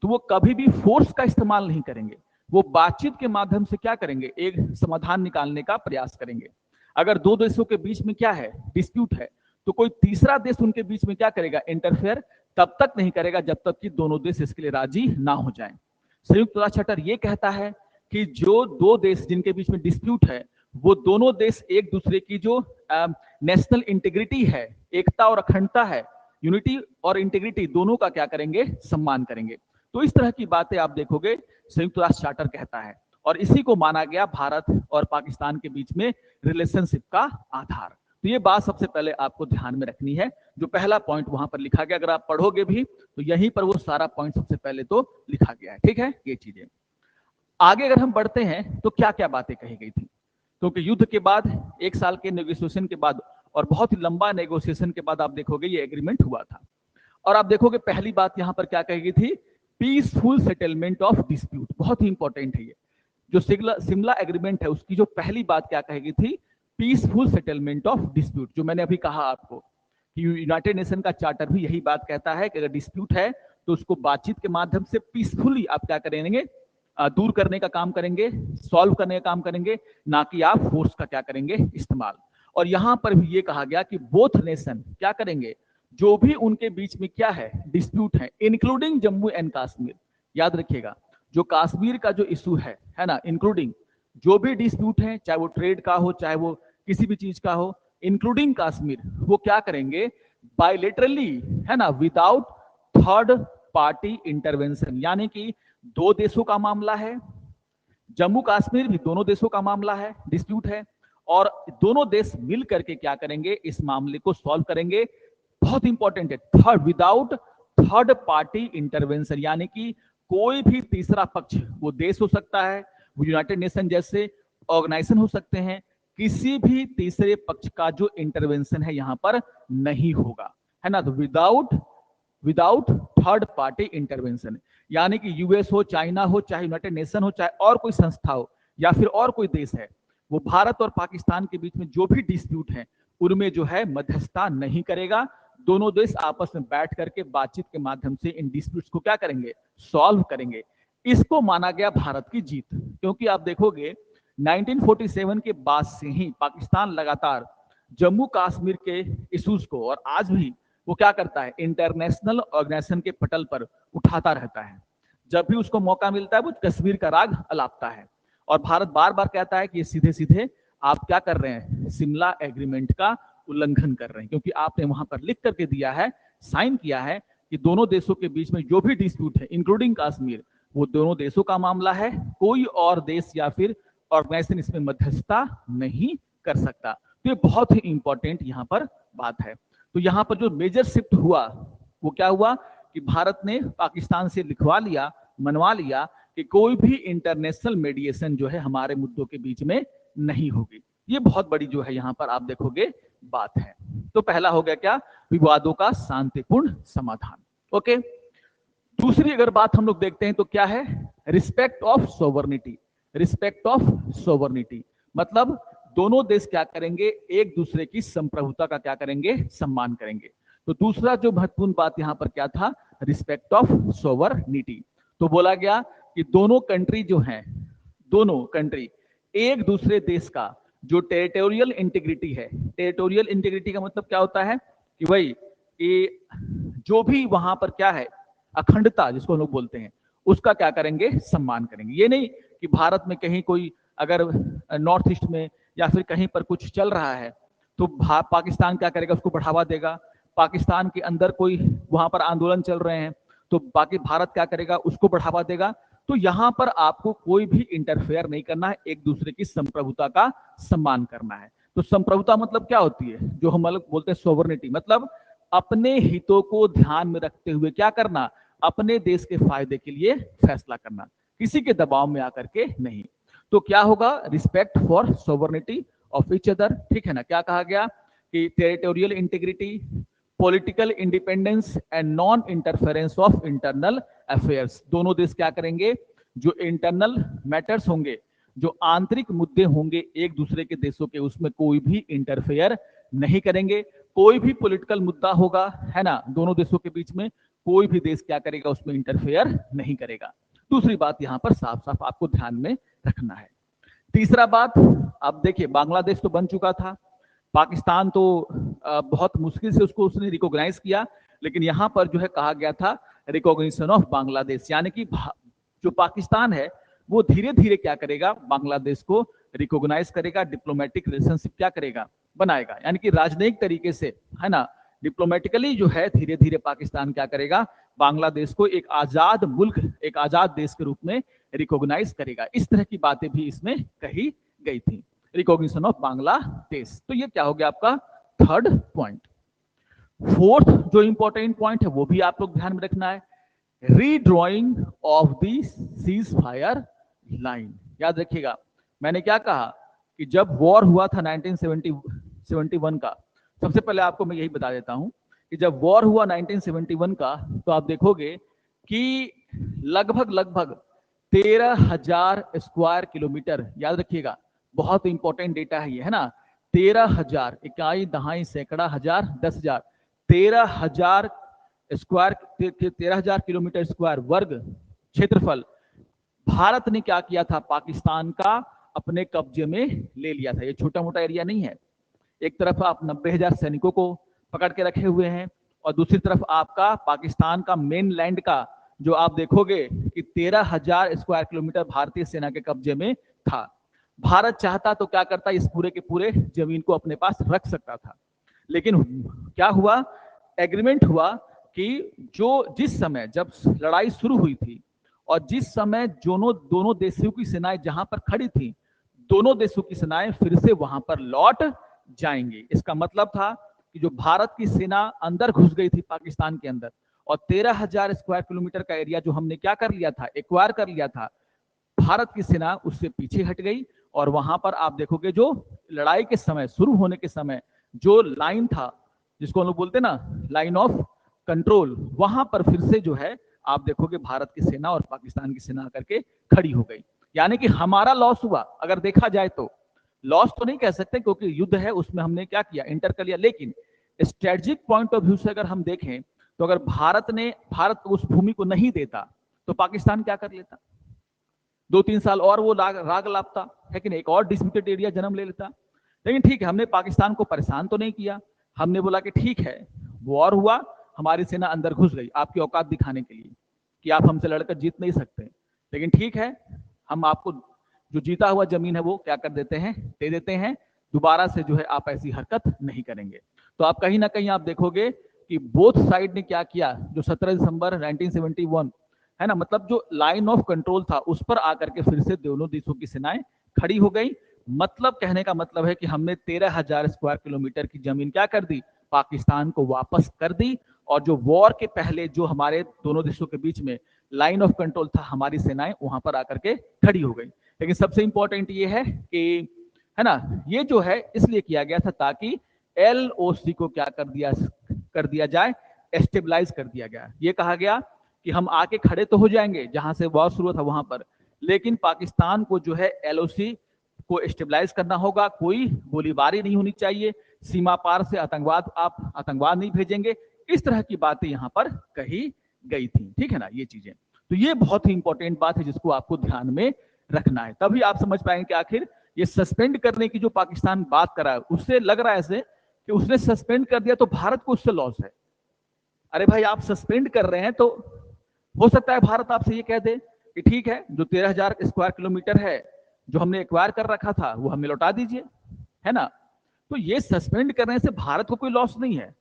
तो वो कभी भी फोर्स का इस्तेमाल नहीं करेंगे, वो बातचीत के माध्यम से क्या करेंगे, एक समाधान निकालने का प्रयास करेंगे। अगर दो देशों के बीच में क्या है, डिस्प्यूट है, तो कोई तीसरा देश उनके बीच में क्या करेगा, इंटरफेयर तब तक नहीं करेगा जब तक कि दोनों देश इसके लिए राजी ना हो जाए। संयुक्त राष्ट्र चार्टर ये कहता है कि जो दो देश जिनके बीच में डिस्प्यूट है, वो दोनों देश एक दूसरे की जो नेशनल इंटीग्रिटी है, एकता और अखंडता है, यूनिटी और इंटीग्रिटी दोनों का क्या करेंगे, सम्मान करेंगे। तो इस तरह की बातें आप देखोगे संयुक्त राष्ट्र चार्टर कहता है, और इसी को माना गया भारत और पाकिस्तान के बीच में रिलेशनशिप का आधार। तो ये बात सबसे पहले आपको ध्यान में रखनी है, जो पहला पॉइंट वहां पर लिखा गया, अगर आप पढ़ोगे भी तो यहीं पर वो सारा पॉइंट सबसे पहले तो लिखा गया है। ठीक है, ये चीजें आगे अगर हम बढ़ते हैं तो क्या क्या बातें कही गई थी, क्योंकि युद्ध के बाद 1 साल के नेगोशिएशन के बाद और बहुत ही लंबा नेगोशिएशन के बाद आप देखोगे ये एग्रीमेंट हुआ था। और आप देखोगे पहली बात यहां पर क्या कही गई थी, पीसफुल सेटलमेंट ऑफ डिस्प्यूट। बहुत ही इंपॉर्टेंट है ये जो शिमला एग्रीमेंट है, उसकी जो पहली बात क्या कही गई थी, पीसफुल सेटलमेंट ऑफ डिस्प्यूट। जो मैंने अभी कहा आपको कि यूनाइटेड नेशन का चार्टर भी यही बात कहता है कि अगर डिस्प्यूट है तो उसको बातचीत के माध्यम से पीसफुली आप क्या करेंगे, दूर करने का काम करेंगे, सॉल्व करने का काम करेंगे, ना कि आप फोर्स का क्या करेंगे, इस्तेमाल। और यहां पर भी ये कहा गया कि बोथ नेशन क्या करेंगे, जो भी उनके बीच में क्या है, डिस्प्यूट है, इंक्लूडिंग जम्मू एंड कश्मीर, याद रखिएगा जो कश्मीर का जो इशू है ना, इंक्लूडिंग जो भी डिस्प्यूट है, चाहे वो ट्रेड का हो, चाहे वो किसी भी चीज का हो, इंक्लूडिंग कश्मीर, वो क्या करेंगे, बायलेटरली, है ना, विदाउट थर्ड पार्टी इंटरवेंशन, यानी कि दो देशों का मामला है, जम्मू कश्मीर भी दोनों देशों का मामला है, डिस्प्यूट है, और दोनों देश मिल करके क्या करेंगे, इस मामले को सॉल्व करेंगे। बहुत इंपॉर्टेंट है, third, without third party intervention, यानी कि कोई भी तीसरा पक्ष, वो देश हो सकता है, वो यूनाइटेड नेशन जैसे ऑर्गेनाइजेशन हो सकते हैं, किसी भी तीसरे पक्ष का जो इंटरवेंशन है यहां पर नहीं होगा, है ना। तो विदाउट थर्ड पार्टी इंटरवेंशन, यानी कि यूएस हो, चाइना हो, चाहे यूनाइटेड नेशन हो, चाहे और कोई संस्था हो, या फिर और कोई देश है, वो भारत और पाकिस्तान के बीच में जो भी डिस्प्यूट है उनमें जो है मध्यस्थता नहीं करेगा। दोनों देश आपस में बैठ करके बातचीत के माध्यम से इन डिस्प्यूट्स को क्या करेंगे, सॉल्व करेंगे। इसको माना गया भारत की जीत, क्योंकि आप देखोगे 1947 के बाद से ही पाकिस्तान लगातार जम्मू कश्मीर के इश्यूज को, और आज भी वो क्या करता है, इंटरनेशनल ऑर्गेनाइजेशन के पटल पर उठाता रहता है। जब भी उसको मौका मिलता है वो कश्मीर का राग अलापता है, और भारत बार बार कहता है कि ये सीधे सीधे आप क्या कर रहे हैं, शिमला एग्रीमेंट का उल्लंघन कर रहे हैं, क्योंकि आपने वहां पर लिख करके दिया है, साइन किया है कि दोनों देशों के बीच में जो भी डिस्प्यूट है इंक्लूडिंग कश्मीर, वो दोनों देशों का मामला है, कोई और देश या फिर ऑर्गेनाइजेशन इसमें मध्यस्थता नहीं कर सकता। तो ये बहुत ही इंपॉर्टेंट यहाँ पर बात है। तो यहाँ पर जो मेजर शिफ्ट हुआ वो क्या हुआ कि भारत ने पाकिस्तान से लिखवा लिया, मनवा लिया कि कोई भी इंटरनेशनल मेडिएशन जो है हमारे मुद्दों के बीच में नहीं होगी। ये बहुत बड़ी जो है यहाँ पर आप देखोगे बात है। तो पहला हो गया क्या, विवादों का शांतिपूर्ण समाधान। ओके, दूसरी अगर बात हम लोग देखते हैं तो क्या है, respect of sovereignty. Respect of sovereignty मतलब दोनों देश क्या करेंगे, एक दूसरे की संप्रभुता का क्या करेंगे, सम्मान करेंगे। तो दूसरा जो महत्वपूर्ण बात यहां पर क्या था, रिस्पेक्ट ऑफ सोवर्निटी। तो बोला गया कि दोनों कंट्री जो हैं, दोनों कंट्री एक दूसरे देश का जो टेरिटोरियल इंटीग्रिटी है, टेरिटोरियल इंटीग्रिटी का मतलब क्या होता है कि भाई कि जो भी वहां पर क्या है अखंडता जिसको हम लोग बोलते हैं, उसका क्या करेंगे, सम्मान करेंगे। ये नहीं कि भारत में कहीं कोई अगर नॉर्थ ईस्ट में या फिर कहीं पर कुछ चल रहा है तो पाकिस्तान क्या करेगा, उसको बढ़ावा देगा। पाकिस्तान के अंदर कोई वहां पर आंदोलन चल रहे हैं तो बाकी भारत क्या करेगा, उसको बढ़ावा देगा। तो यहाँ पर आपको कोई भी इंटरफेयर नहीं करना है, एक दूसरे की संप्रभुता का सम्मान करना है। तो संप्रभुता मतलब क्या होती है, जो हम लोग बोलते हैं सोवर्निटी, मतलब अपने हितों को ध्यान में रखते हुए क्या करना, अपने देश के फायदे के लिए फैसला करना, किसी के दबाव में आकर के नहीं। तो क्या होगा, respect for sovereignty of each other, ठीक है ना। क्या कहा गया कि territorial integrity, political independence and non interference of internal affairs. दोनों देश क्या करेंगे, जो इंटरनल मैटर्स होंगे, जो आंतरिक मुद्दे होंगे एक दूसरे के देशों के, उसमें कोई भी इंटरफेयर नहीं करेंगे। कोई भी पॉलिटिकल मुद्दा होगा, है ना, दोनों देशों के बीच में, कोई भी देश क्या करेगा, उसमें इंटरफेयर नहीं करेगा। दूसरी बात यहां पर साफ साफ आपको ध्यान में रखना है। तीसरा बात, अब देखिए बांग्लादेश तो बन चुका था, पाकिस्तान तो बहुत मुश्किल से उसको उसने रिकॉग्नाइज किया, लेकिन यहां पर जो है कहा गया था रिकॉग्निशन ऑफ बांग्लादेश, यानी कि जो पाकिस्तान है वो धीरे धीरे क्या करेगा, बांग्लादेश को रिकॉग्नाइज करेगा, डिप्लोमेटिक रिलेशनशिप क्या करेगा, बनाएगा। यानी कि राजनयिक तरीके से, है ना, डिप्लोमेटिकली जो है धीरे धीरे पाकिस्तान क्या करेगा, बांग्लादेश को एक आजाद मुल्क, एक आजाद देश के रूप में रिकॉग्नाइज करेगा। इस तरह की बातें भी इसमें कही गई थी, रिकॉग्निशन ऑफ बांग्लादेश। तो ये क्या हो गया आपका थर्ड पॉइंट। फोर्थ जो इंपॉर्टेंट पॉइंट है वो भी आप लोग ध्यान में रखना है, redrawing of the cease fire line. याद रखिएगा मैंने क्या कहा कि जब वॉर हुआ था 1971 का, सबसे पहले आपको मैं यही बता देता हूं कि जब वॉर हुआ 1971 का, तो आप देखोगे कि लगभग 13,000 स्क्वायर किलोमीटर, याद रखिएगा बहुत इंपॉर्टेंट डेटा है ये, है ना, 13,000, इकाई दहाई सैकड़ा हजार 10,000, 13,000 स्क्वायर, 13,000 किलोमीटर स्क्वायर वर्ग क्षेत्रफल भारत ने क्या किया था, पाकिस्तान का अपने कब्जे में ले लिया था। ये छोटा मोटा एरिया नहीं है। एक तरफ आप 90,000 सैनिकों को पकड़ के रखे हुए हैं और दूसरी तरफ आपका पाकिस्तान का मेन लैंड का जो आप देखोगे कि 13,000 स्क्वायर किलोमीटर भारतीय सेना के कब्जे में था। भारत चाहता तो क्या करता, इस पूरे के पूरे जमीन को अपने पास रख सकता था, लेकिन क्या हुआ, एग्रीमेंट हुआ कि जिस समय जब लड़ाई शुरू हुई थी और जिस समय दोनों देशों की सेनाएं जहां पर खड़ी थी, दोनों देशों की सेनाएं फिर से वहां पर लौट जाएंगे। इसका मतलब था कि जो भारत की सेना अंदर घुस गई थी पाकिस्तान के अंदर, और 13,000 स्क्वायर किलोमीटर का एरिया जो हमने क्या कर लिया था, एक्वायर कर लिया था, भारत की सेना उससे पीछे हट गई। और वहां पर आप देखोगे जो लड़ाई के समय, शुरू होने के समय जो लाइन था, जिसको हम लोग बोलते हैं ना लाइन ऑफ कंट्रोल, वहां पर फिर से जो है आप देखोगे भारत की सेना और पाकिस्तान की सेना करके खड़ी हो गई। यानी कि हमारा लॉस हुआ, अगर देखा जाए तो लॉस तो नहीं कह सकते क्योंकि युद्ध है, उसमें हमने क्या किया, इंटर कर लिया, लेकिन स्ट्रेटेजिक पॉइंट ऑफ व्यू से अगर हम देखें तो अगर भारत उस भूमि को नहीं देता तो पाकिस्तान क्या कर लेता, 2-3 साल और वो राग लापता है कि नहीं, एक और डिस्प्यूटेड एरिया जन्म ले लेता। लेकिन ठीक है, हमने पाकिस्तान को परेशान तो नहीं किया। हमने बोला कि ठीक है, वॉर हुआ, हमारी सेना अंदर घुस गई आपकी औकात दिखाने के लिए कि आप हमसे लड़कर जीत नहीं सकते, लेकिन ठीक है, हम आपको जो जीता हुआ जमीन है वो क्या कर देते हैं, दे देते हैं, दोबारा से जो है आप ऐसी हरकत नहीं करेंगे। तो आप कहीं ना कहीं आप देखोगे कि बोथ साइड ने क्या किया, जो 17 दिसंबर 1971 है ना, मतलब जो लाइन ऑफ कंट्रोल था उस पर आकर के फिर से दोनों देशों की सेनाएं खड़ी हो गई। मतलब कहने का मतलब है कि हमने 13,000 स्क्वायर किलोमीटर की जमीन क्या कर दी, पाकिस्तान को वापस कर दी। और जो वॉर के पहले जो हमारे दोनों देशों के बीच में लाइन ऑफ कंट्रोल था, हमारी सेनाएं वहां पर आकर के खड़ी हो गई। लेकिन सबसे इंपॉर्टेंट ये है कि है ना, ये जो है इसलिए किया गया था ताकि LOC को क्या कर दिया जाए, एस्टेबलाइज कर दिया गया। ये कहा गया कि हम आके खड़े तो हो जाएंगे जहां से वॉर शुरू था वहां पर, लेकिन पाकिस्तान को जो है LOC को स्टेबलाइज करना होगा, कोई गोलीबारी नहीं होनी चाहिए, सीमा पार से आप आतंकवाद नहीं भेजेंगे, इस तरह की बातें यहां पर कही गई थी। ठीक है ना, ये चीजें, तो ये बहुत ही इंपॉर्टेंट बात है जिसको आपको ध्यान में रखना है, तभी आप समझ पाएंगे कि आखिर ये सस्पेंड करने की जो पाकिस्तान बात कर रहा है, उससे लग रहा है ऐसे कि उसने सस्पेंड कर दिया तो भारत को उससे लॉस है। अरे भाई, आप सस्पेंड कर रहे हैं तो हो सकता है भारत आपसे ये कह दे कि ठीक है, जो 13,000 स्क्वायर किलोमीटर है जो हमने एक्वायर कर रखा था वो हमें लौटा दीजिए, है ना। तो ये सस्पेंड करने से भारत को कोई लॉस नहीं है,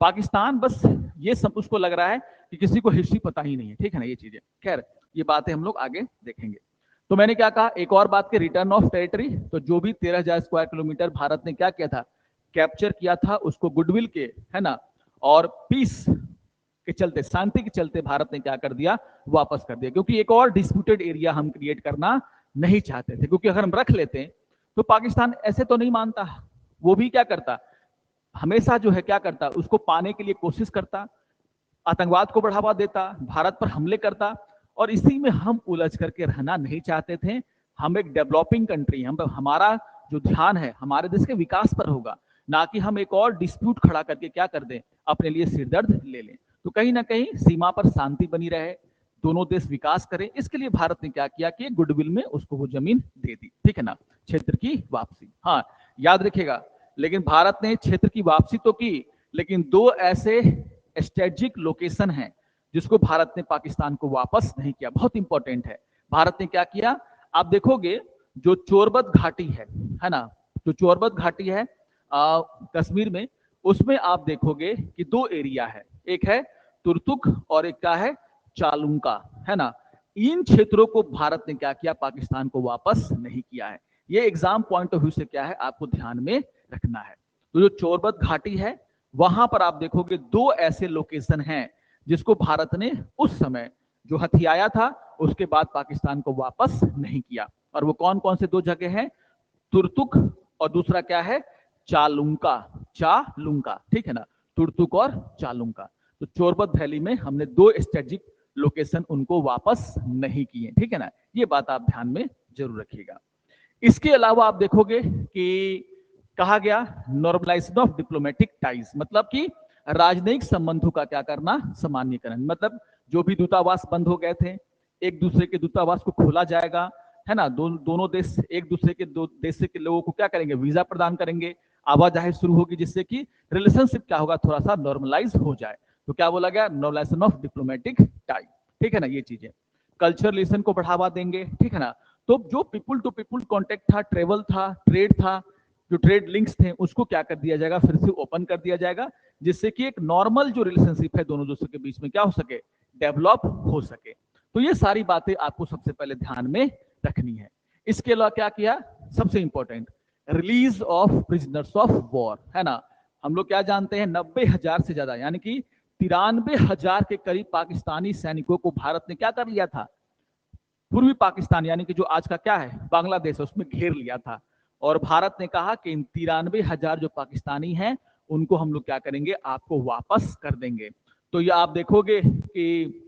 पाकिस्तान बस ये सब उसको लग रहा है कि किसी को हिस्ट्री पता ही नहीं है। ठीक है ना, ये चीजें, खैर ये बातें हम लोग आगे देखेंगे। तो मैंने क्या कहा, एक और बात के रिटर्न ऑफ टेरिटरी, तो जो भी 13,000 स्क्वायर किलोमीटर भारत ने क्या किया था, कैप्चर किया था, उसको गुडविल के, है ना, और पीस के चलते, शांति के चलते भारत ने क्या कर दिया, वापस कर दिया, क्योंकि एक और डिस्प्यूटेड एरिया हम क्रिएट करना नहीं चाहते थे। क्योंकि अगर हम रख लेते तो पाकिस्तान ऐसे तो नहीं मानता, वो भी क्या करता, हमेशा जो है क्या करता, उसको पाने के लिए कोशिश करता, आतंकवाद को बढ़ावा देता, भारत पर हमले करता, और इसी में हम उलझ करके रहना नहीं चाहते थे। हम एक डेवलपिंग कंट्री, हमारा जो ध्यान है हमारे देश के विकास पर होगा, ना कि हम एक और डिस्प्यूट खड़ा करके क्या कर दें, अपने लिए सिरदर्द ले लें। तो कहीं ना कहीं सीमा पर शांति बनी रहे, दोनों देश विकास करें, इसके लिए भारत ने क्या किया कि गुडविल में उसको वो जमीन दे दी। ठीक है ना, क्षेत्र की वापसी, हाँ याद रखिएगा। लेकिन भारत ने क्षेत्र की वापसी तो की, लेकिन दो ऐसे स्ट्रेटेजिक लोकेशन हैं जिसको भारत ने पाकिस्तान को वापस नहीं किया, बहुत इंपॉर्टेंट है। भारत ने क्या किया, आप देखोगे जो चोरबत घाटी है ना, जो चोरबत घाटी है कश्मीर में, उसमें आप देखोगे कि दो एरिया है, एक है तुर्तुक और एक क्या है, चालुंका, है ना। इन क्षेत्रों को भारत ने क्या किया, पाकिस्तान को वापस नहीं किया है। ये एग्जाम पॉइंट ऑफ व्यू से क्या है, आपको ध्यान में रखना है। तो जो चोरबत घाटी है, वहां पर आप देखोगे दो ऐसे लोकेशन हैं जिसको भारत ने उस समय जो हथियाया था, उसके बाद पाकिस्तान को वापस नहीं किया। और वो कौन कौन से दो जगह हैं, तुर्तुक और दूसरा क्या है, चालुंका, चालुंका, ठीक है ना, तुर्तुक और चालुंका। तो चोरबत वैली में हमने दो स्ट्रेटेजिक लोकेशन उनको वापस नहीं किए। ठीक है ना, ये बात आप ध्यान में जरूर रखिएगा। इसके अलावा आप देखोगे कि कहा गया नॉर्मलाइजेशन ऑफ डिप्लोमेटिक टाइज, मतलब कि राजनयिक संबंधों का क्या करना, सामान्यकरण, मतलब जो भी दूतावास बंद हो गए थे, एक दूसरे के दूतावास को खोला जाएगा, है ना। दोनों देश एक दूसरे के दो देश के लोगों को क्या करेंगे, वीजा प्रदान करेंगे, आवाजाही शुरू होगी, जिससे कि रिलेशनशिप क्या होगा, थोड़ा सा नॉर्मलाइज हो जाए। तो क्या बोला गया, नॉर्मलाइजेशन ऑफ डिप्लोमेटिक टाई। ठीक है ना, ये चीजें कल्चर रिलेशन को बढ़ावा देंगे। ठीक है ना, तो जो पीपुल टू पीपुल कॉन्टेक्ट था, ट्रेवल था, ट्रेड था, जो ट्रेड लिंक्स थे, उसको क्या कर दिया जाएगा, फिर से ओपन कर दिया जाएगा, जिससे कि एक नॉर्मल जो रिलेशनशिप है दोनों देशों के बीच में क्या हो सके, डेवलप हो सके। तो ये सारी बातें आपको सबसे पहले ध्यान में रखनी है। इसके अलावा क्या किया, सबसे important, release of prisoners of war, है ना। हम लोग क्या जानते हैं, 90,000 से ज्यादा, यानी कि 93,000 के करीब पाकिस्तानी सैनिकों को भारत ने क्या कर लिया था, पूर्वी पाकिस्तान यानी कि जो आज का क्या है बांग्लादेश, उसमें घेर लिया था। और भारत ने कहा कि इन 93,000 जो पाकिस्तानी हैं उनको हम लोग क्या करेंगे, आपको वापस कर देंगे। तो ये आप देखोगे कि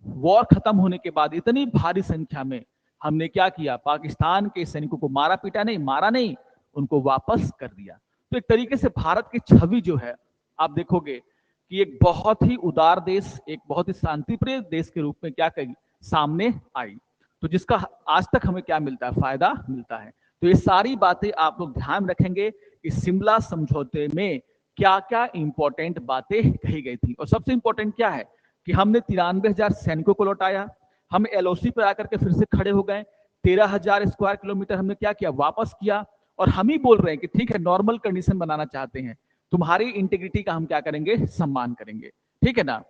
वॉर खत्म होने के बाद इतनी भारी संख्या में हमने क्या किया, पाकिस्तान के सैनिकों को मारा नहीं, उनको वापस कर दिया। तो एक तरीके से भारत की छवि जो है, आप देखोगे कि एक बहुत ही उदार देश, एक बहुत ही शांतिप्रिय देश के रूप में क्या कही, सामने आई। तो जिसका आज तक हमें क्या मिलता है, फायदा मिलता है। तो ये सारी बातें आप लोग ध्यान रखेंगे कि शिमला समझौते में क्या क्या इंपॉर्टेंट बातें कही गई थी। और सबसे इंपॉर्टेंट क्या है कि हमने 93,000 सैनिकों को लौटाया, हम एलओसी पर आकर के फिर से खड़े हो गए, 13,000 स्क्वायर किलोमीटर हमने क्या किया, वापस किया। और हम ही बोल रहे हैं कि ठीक है, नॉर्मल कंडीशन बनाना चाहते हैं, तुम्हारी इंटीग्रिटी का हम क्या करेंगे, सम्मान करेंगे, ठीक है ना।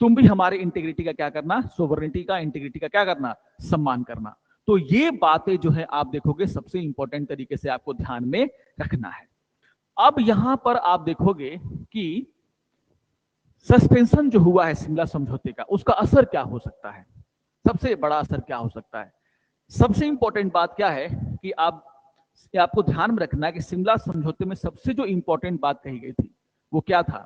तुम भी हमारे इंटीग्रिटी का क्या करना, सोवरेनिटी का, इंटीग्रिटी का क्या करना, सम्मान करना। तो ये बातें जो है आप देखोगे सबसे इंपॉर्टेंट तरीके से आपको ध्यान में रखना है। अब यहां पर आप देखोगे कि सस्पेंशन जो हुआ है शिमला समझौते का, उसका असर क्या हो सकता है, सबसे बड़ा असर क्या हो सकता है। सबसे इंपॉर्टेंट बात क्या है कि आपको ध्यान में रखना है कि शिमला समझौते में सबसे जो इंपॉर्टेंट बात कही गई थी वो क्या था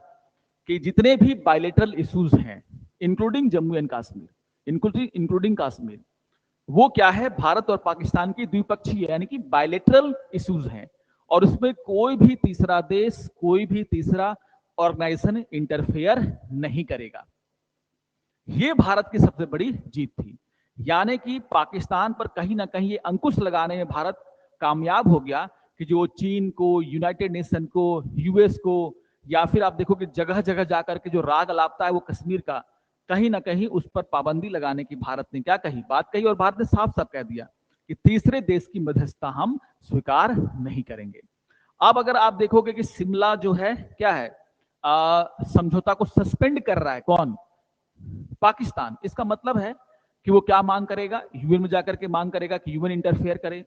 कि जितने भी बायलेटरल इश्यूज हैं, including Jammu and Kashmir, including Kashmir, वो क्या है, भारत और पाकिस्तान की द्विपक्षीय यानी कि बायलेटरल इश्यूज हैं। और उसमें कोई भी तीसरा देश, कोई भी तीसरा ऑर्गेनाइजेशन इंटरफेयर नहीं करेगा। ये भारत की सबसे बड़ी जीत थी। यानी कि पाकिस्तान पर कहीं ना कहीं ये अंकुश लगाने में भारत कामयाब हो गया कि जो चीन को, यूनाइटेड नेशन को, यूएस को, या फिर आप देखो कि जगह जगह जाकर के जो राग अलापता है वो कश्मीर का, कहीं ना कहीं उस पर पाबंदी लगाने की भारत ने क्या कही, बात कही। और भारत ने साफ साफ कह दिया कि तीसरे देश की मध्यस्थता हम स्वीकार नहीं करेंगे। अब अगर आप देखोगे कि शिमला जो है क्या है, समझौता को सस्पेंड कर रहा है कौन, पाकिस्तान। इसका मतलब है कि वो क्या मांग करेगा, यूएन में जाकर के मांग करेगा कि यूएन इंटरफेयर करे।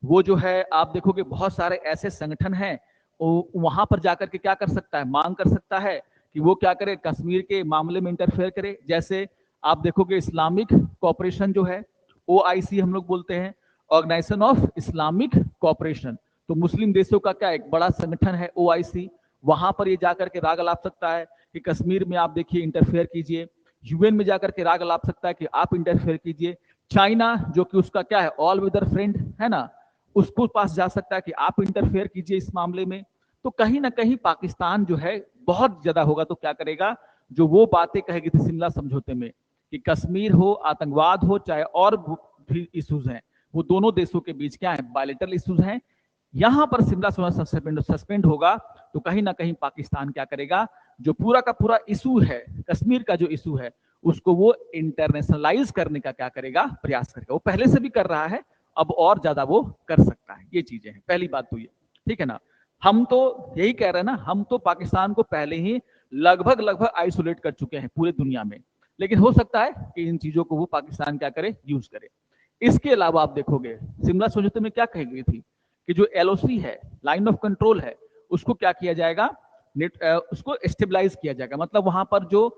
वो जो है आप देखोगे बहुत सारे ऐसे संगठन हैं, वहां पर जाकर के क्या कर सकता है, मांग कर सकता है कि वो क्या करे, कश्मीर के मामले में इंटरफेयर करे। जैसे आप देखोगे इस्लामिक कॉपरेशन जो है, ओआईसी हम लोग बोलते हैं, ऑर्गेनाइजेशन ऑफ इस्लामिक कॉपरेशन। तो मुस्लिम देशों का क्या एक बड़ा संगठन है ओआईसी, वहां पर ये जाकर के राग अलाप सकता है कि कश्मीर में आप देखिए इंटरफेयर कीजिए। यूएन में जाकर के राग अलाप सकता है कि आप इंटरफेयर कीजिए। चाइना जो कि उसका क्या है, ऑल वेदर फ्रेंड है ना, उसको पास जा सकता है कि आप इंटरफेयर कीजिए इस मामले में। तो कहीं ना कहीं पाकिस्तान जो है बहुत ज्यादा होगा तो क्या करेगा, जो वो बातें कहेगी थी शिमला समझौते में कि कश्मीर हो, आतंकवाद हो, चाहे और भी इश्यूज हैं, वो दोनों देशों के बीच क्या है, बायलेटरल इश्यूज हैं। यहां पर शिमला सस्पेंड होगा तो कहीं ना कहीं पाकिस्तान क्या करेगा, जो पूरा का पूरा इशू है, कश्मीर का जो इशू है, उसको वो इंटरनेशनलाइज करने का क्या करेगा, प्रयास करेगा। वो पहले से भी कर रहा है, अब और ज्यादा वो कर सकता है। ये चीजें हैं, पहली बात तो ये, ठीक है ना। हम तो यही कह रहे हैं ना, हम तो पाकिस्तान को पहले ही लगभग आइसोलेट कर चुके हैं पूरे दुनिया में, लेकिन हो सकता है कि इन चीजों को वो पाकिस्तान क्या करे, यूज करे। इसके अलावा आप देखोगे शिमला समझौते में क्या कही गई थी कि जो एलओसी है, लाइन ऑफ कंट्रोल है, उसको क्या किया जाएगा, उसको स्टेबलाइज किया जाएगा। मतलब वहां पर जो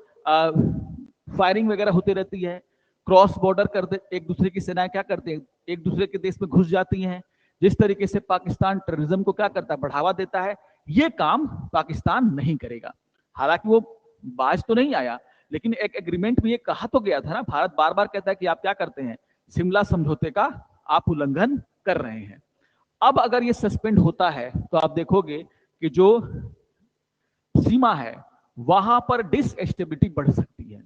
फायरिंग वगैरह होती रहती है, क्रॉस बॉर्डर करते, एक दूसरे की सेनाएं क्या करते हैं, एक दूसरे के देश में घुस जाती हैं। जिस तरीके से पाकिस्तान टेररिज्म को क्या करता है, बढ़ावा देता है, ये काम पाकिस्तान नहीं करेगा। हालांकि वो बाज तो नहीं आया, लेकिन एक एग्रीमेंट में ये कहा तो गया था ना, भारत बार बार कहता है कि आप क्या करते हैं, शिमला समझौते का आप उल्लंघन कर रहे हैं। अब अगर ये सस्पेंड होता है तो आप देखोगे कि जो सीमा है वहां पर डिसस्टेबिलिटी बढ़ सकती है।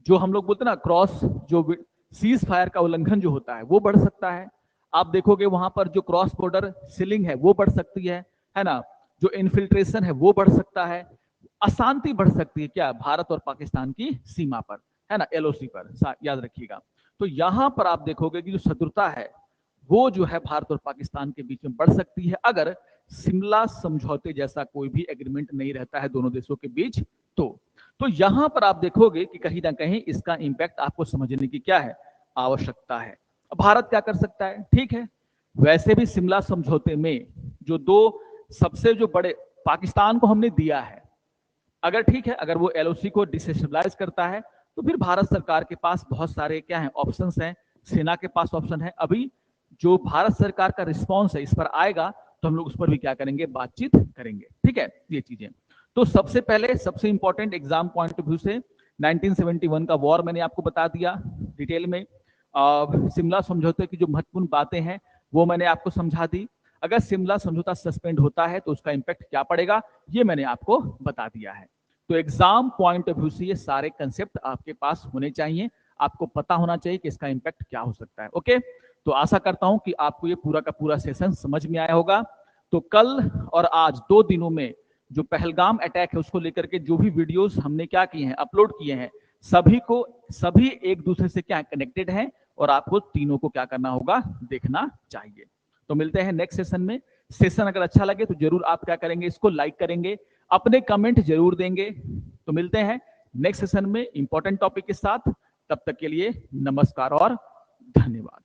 जो हम लोग बोलते हैं ना क्रॉस, जो सीज फायर का उल्लंघन जो होता है वो बढ़ सकता है। आप देखोगे वहां पर जो क्रॉस बॉर्डर सीलिंग है वो बढ़ सकती है ना, जो इन्फिल्ट्रेशन है वो बढ़ सकता है, अशांति बढ़ सकती है क्या, भारत और पाकिस्तान की सीमा पर, है ना, एलओसी पर, याद रखिएगा। तो यहां पर आप देखोगे कि जो शत्रुता है वो जो है भारत और पाकिस्तान के बीच में बढ़ सकती है, अगर शिमला समझौते जैसा कोई भी एग्रीमेंट नहीं रहता है दोनों देशों के बीच। तो यहां पर आप देखोगे कि कहीं ना कहीं इसका इंपैक्ट आपको समझने की क्या है, आवश्यकता है। भारत क्या कर सकता है, ठीक है, वैसे भी शिमला समझौते में जो दो सबसे जो बड़े, पाकिस्तान को हमने दिया है, अगर ठीक है, अगर वो एलओसी को डिस्टेबलाइज करता है तो फिर भारत सरकार के पास बहुत सारे क्या है, ऑप्शंस हैं, सेना के पास ऑप्शन है। अभी जो भारत सरकार का रिस्पॉन्स है इस पर आएगा तो हम लोग उस पर भी क्या करेंगे, बातचीत करेंगे, ठीक है, ये चीजें। तो सबसे पहले सबसे important exam point of view से 1971 का वॉर मैंने आपको बता दिया डिटेल में। शिमला समझौते की जो महत्वपूर्ण बातें हैं वो मैंने आपको समझा दी। अगर शिमला समझौता सस्पेंड होता है तो उसका इंपैक्ट क्या पड़ेगा, ये मैंने आपको बता दिया है। तो एग्जाम पॉइंट ऑफ व्यू से ये सारे कंसेप्ट आपके पास होने चाहिए, आपको पता होना चाहिए कि इसका इंपैक्ट क्या हो सकता है। ओके, तो आशा करता हूं कि आपको ये पूरा का पूरा सेशन समझ में आया होगा। तो कल और आज 2 दिनों में जो पहलगाम अटैक है उसको लेकर के जो भी वीडियोस हमने क्या किए हैं, अपलोड किए हैं, सभी एक दूसरे से क्या कनेक्टेड हैं और आपको तीनों को क्या करना होगा, देखना चाहिए। तो मिलते हैं नेक्स्ट सेशन में। सेशन अगर अच्छा लगे तो जरूर आप क्या करेंगे, इसको लाइक करेंगे, अपने कमेंट जरूर देंगे। तो मिलते हैं नेक्स्ट सेशन में इंपॉर्टेंट टॉपिक के साथ। तब तक के लिए नमस्कार और धन्यवाद।